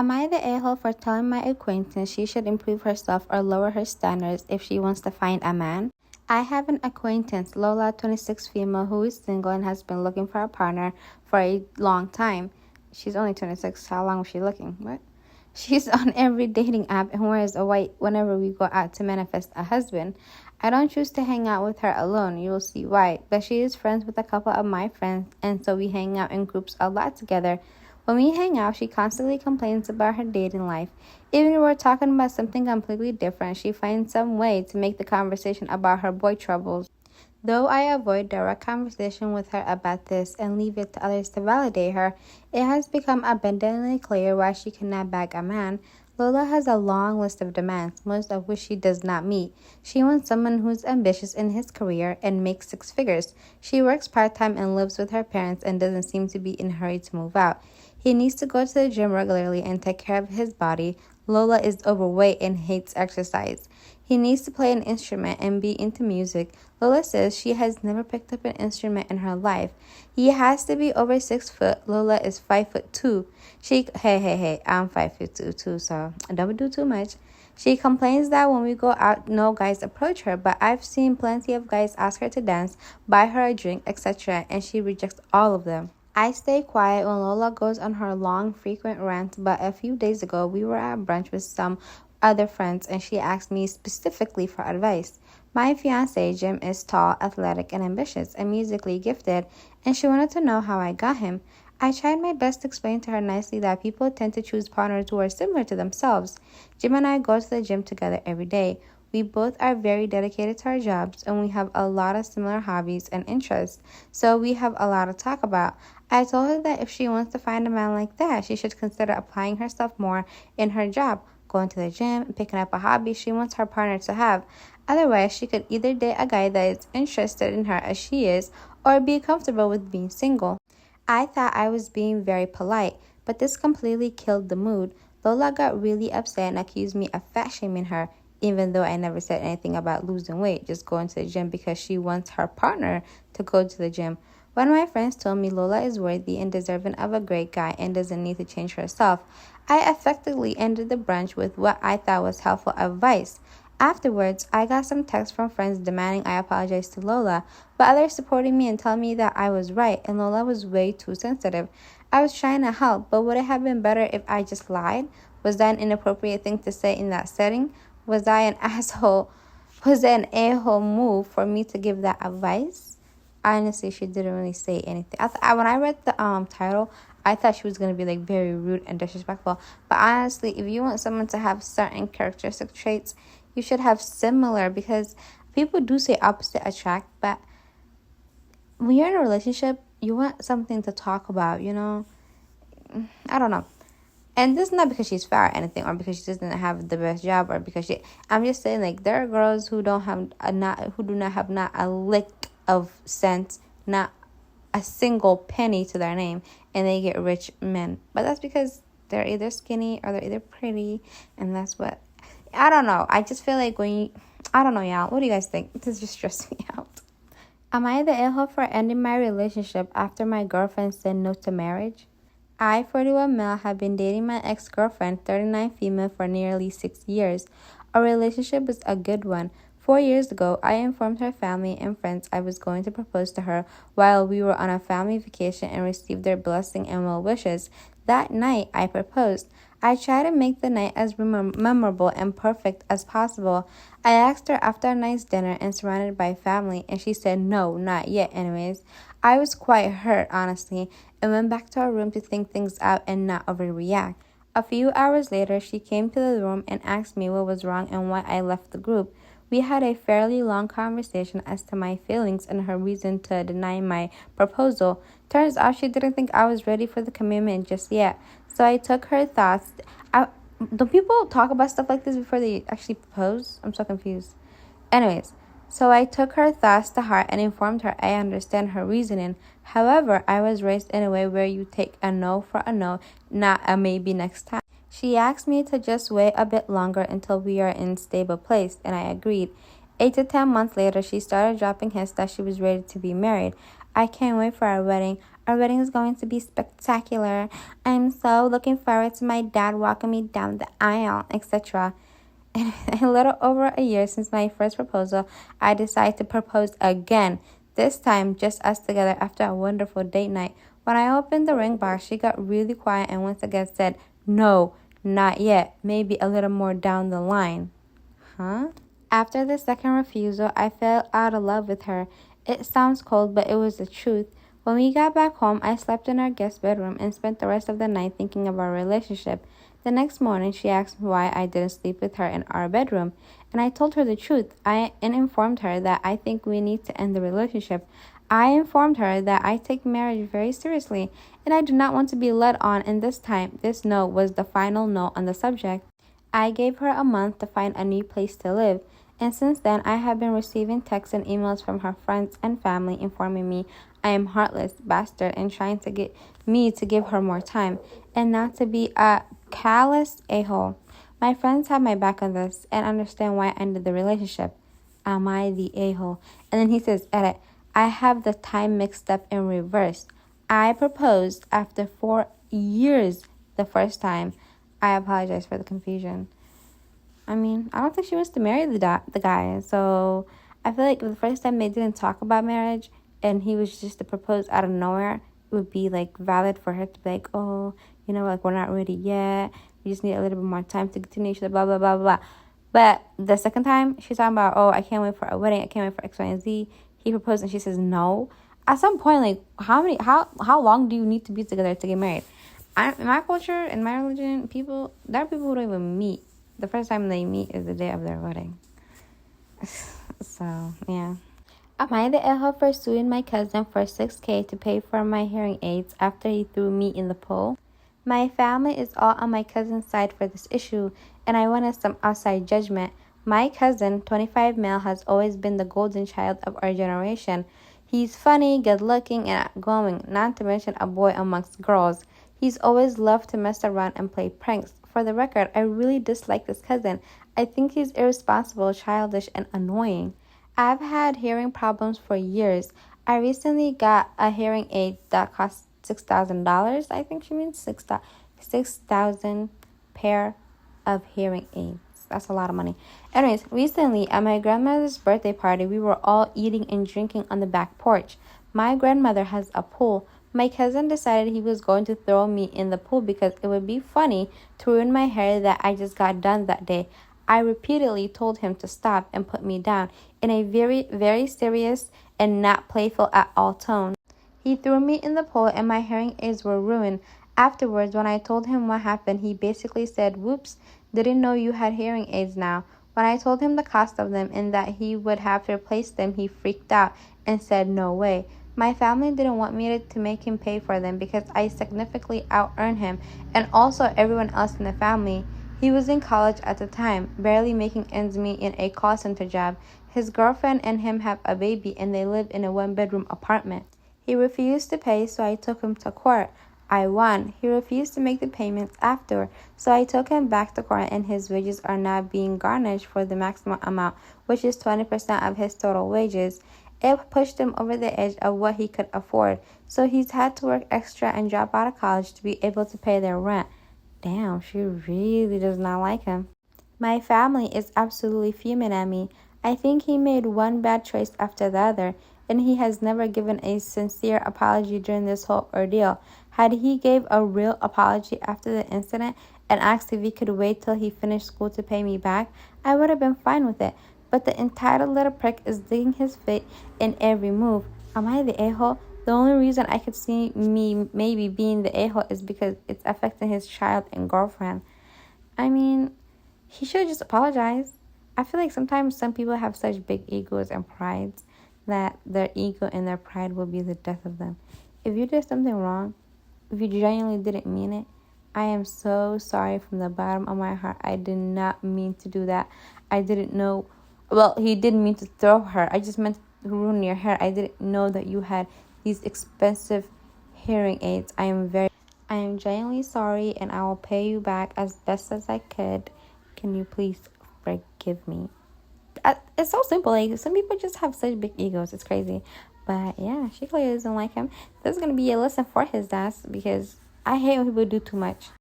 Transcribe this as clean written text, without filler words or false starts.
Am I the a-hole for telling my acquaintance she should improve herself or lower her standards if she wants to find a man? I have an acquaintance, Lola, 26 female, who is single and has been looking for a partner for a long time. She's only 26. How long was she looking? What? She's on every dating app and wears a white whenever we go out to manifest a husband. I don't choose to hang out with her alone. You'll see why. But she is friends with a couple of my friends, and so we hang out in groups a lot together. When we hang out, she constantly complains about her dating life. Even when we're talking about something completely different, she finds some way to make the conversation about her boy troubles. Though I avoid direct conversation with her about this and leave it to others to validate her, it has become abundantly clear why she cannot bag a man. Lola has a long list of demands, most of which she does not meet. She wants someone who's ambitious in his career and makes 6 figures. She works part-time and lives with her parents and doesn't seem to be in a hurry to move out. He needs to go to the gym regularly and take care of his body. Lola is overweight and hates exercise. He needs to play an instrument and be into music. Lola says she has never picked up an instrument in her life. He has to be over 6 foot. Lola is 5'2". Hey, I'm 5'2" too, so don't do too much. She complains that when we go out, no guys approach her, but I've seen plenty of guys ask her to dance, buy her a drink, etc., and she rejects all of them. I stay quiet when Lola goes on her long, frequent rants, but a few days ago, we were at brunch with some other friends, and she asked me specifically for advice. My fiancé, Jim, is tall, athletic, and ambitious, and musically gifted, and she wanted to know how I got him. I tried my best to explain to her nicely that people tend to choose partners who are similar to themselves. Jim and I go to the gym together every day. We both are very dedicated to our jobs, and we have a lot of similar hobbies and interests, so we have a lot to talk about. I told her that if she wants to find a man like that, she should consider applying herself more in her job, going to the gym, and picking up a hobby she wants her partner to have. Otherwise, she could either date a guy that is interested in her as she is, or be comfortable with being single. I thought I was being very polite, but this completely killed the mood. Lola got really upset and accused me of fat-shaming her, even though I never said anything about losing weight, just going to the gym because she wants her partner to go to the gym. One of my friends told me Lola is worthy and deserving of a great guy and doesn't need to change herself. I effectively ended the brunch with what I thought was helpful advice. Afterwards, I got some texts from friends demanding I apologize to Lola, but others supporting me and telling me that I was right and Lola was way too sensitive. I was trying to help, but would it have been better if I just lied? Was that an inappropriate thing to say in that setting? Was I an asshole? Was it an a-hole move for me to give that advice? Honestly, she didn't really say anything. When I read the title, I thought she was going to be like very rude and disrespectful. But honestly, if you want someone to have certain characteristic traits, you should have similar, because people do say opposite attract. But when you're in a relationship, you want something to talk about, you know? I don't know. And this is not because she's fat or anything, or because she doesn't have the best job, or because I'm just saying, like, there are girls who do not have not a lick of sense, not a single penny to their name, and they get rich men. But that's because they're either skinny or they're either pretty, and that's what, I don't know. I just feel like I don't know, y'all. What do you guys think? This just stressed me out. Am I the a-hole for ending my relationship after my girlfriend said no to marriage? I, 41 male, have been dating my ex-girlfriend, 39 female, for nearly 6 years. Our relationship was a good one. 4 years ago, I informed her family and friends I was going to propose to her while we were on a family vacation and received their blessing and well wishes. That night, I proposed. I tried to make the night as memorable and perfect as possible. I asked her after a nice dinner and surrounded by family, and she said no, not yet anyways. I was quite hurt, honestly, and went back to our room to think things out and not overreact. A few hours later, she came to the room and asked me what was wrong and why I left the group. We had a fairly long conversation as to my feelings and her reason to deny my proposal. Turns out she didn't think I was ready for the commitment just yet. So I took her thoughts. Do people talk about stuff like this before they actually propose? I'm so confused. Anyways, so I took her thoughts to heart and informed her I understand her reasoning. However, I was raised in a way where you take a no for a no, not a maybe next time. She asked me to just wait a bit longer until we are in a stable place, and I agreed. 8 to 10 months later, she started dropping hints that she was ready to be married. I can't wait for our wedding. Our wedding is going to be spectacular. I'm so looking forward to my dad walking me down the aisle, etc. In a little over a year since my first proposal, I decided to propose again, this time just us together after a wonderful date night. When I opened the ring box, she got really quiet and once again said, "No, not yet, maybe a little more down the line." Huh? After the second refusal, I fell out of love with her. It sounds cold, but it was the truth. When we got back home, I slept in our guest bedroom and spent the rest of the night thinking of our relationship. The next morning, she asked me why I didn't sleep with her in our bedroom, and I told her the truth. I informed her that I think we need to end the relationship. I informed her that I take marriage very seriously, and I do not want to be led on, and this time, this no was the final no on the subject. I gave her a month to find a new place to live, and since then I have been receiving texts and emails from her friends and family informing me I am heartless bastard and trying to get me to give her more time and not to be a callous a-hole. My friends have my back on this and understand why I ended the relationship. Am I the a-hole? And then he says, edit, I have the time mixed up in reverse. I proposed after 4 years the first time. I apologize for the confusion. I mean, I don't think she wants to marry the guy. So I feel like the first time they didn't talk about marriage and he was just to propose out of nowhere, it would be like valid for her to be like, oh, you know, like we're not ready yet. We just need a little bit more time to continue each other, blah, blah, blah, blah. But the second time, she's talking about, oh, I can't wait for a wedding. I can't wait for X, Y, and Z. He proposed and she says no. At some point, like, how long do you need to be together to get married? In my culture, in my religion, there are people who don't even meet. The first time they meet is the day of their wedding. So, yeah. Am I the a-hole for suing my cousin for $6,000 to pay for my hearing aids after he threw me in the pool? My family is all on my cousin's side for this issue, and I wanted some outside judgment. My cousin, 25 male, has always been the golden child of our generation. He's funny, good-looking, and outgoing, not to mention a boy amongst girls. He's always loved to mess around and play pranks. For the record, I really dislike this cousin. I think he's irresponsible, childish, and annoying. I've had hearing problems for years. I recently got a hearing aid that cost $6,000. I think she means 6,000 pair of hearing aids. That's a lot of money. Anyways, recently at my grandmother's birthday party, we were all eating and drinking on the back porch. My grandmother has a pool. My cousin decided he was going to throw me in the pool because it would be funny to ruin my hair that I just got done that day. I repeatedly told him to stop and put me down in a very, very serious and not playful at all tone. He threw me in the pool and my hearing aids were ruined. Afterwards, when I told him what happened, he basically said, whoops, didn't know you had hearing aids now. When I told him the cost of them and that he would have to replace them, he freaked out and said no way. My family didn't want me to make him pay for them because I significantly out-earned him and also everyone else in the family. He was in college at the time, barely making ends meet in a call center job. His girlfriend and him have a baby and they live in a one-bedroom apartment. He refused to pay, so I took him to court. I won. He refused to make the payments after, so I took him back to court and his wages are now being garnished for the maximum amount, which is 20% of his total wages. It pushed him over the edge of what he could afford, so he's had to work extra and drop out of college to be able to pay their rent. Damn, she really does not like him. My family is absolutely fuming at me. I think he made one bad choice after the other, and he has never given a sincere apology during this whole ordeal. Had he gave a real apology after the incident and asked if he could wait till he finished school to pay me back, I would have been fine with it. But the entitled little prick is digging his feet in every move. Am I the a-hole? The only reason I could see me maybe being the a-hole is because it's affecting his child and girlfriend. I mean, he should just apologize. I feel like sometimes some people have such big egos and prides that their ego and their pride will be the death of them. If you did something wrong, if you genuinely didn't mean it, I am so sorry from the bottom of my heart. I did not mean to do that. I didn't know. Well, he didn't mean to throw her. I just meant to ruin your hair. I didn't know that you had these expensive hearing aids. I am genuinely sorry, and I will pay you back as best as I could. Can you please forgive me? It's so simple. Like, some people just have such big egos. It's crazy. But yeah, she clearly doesn't like him. This is gonna be a lesson for his dad because I hate when people do too much.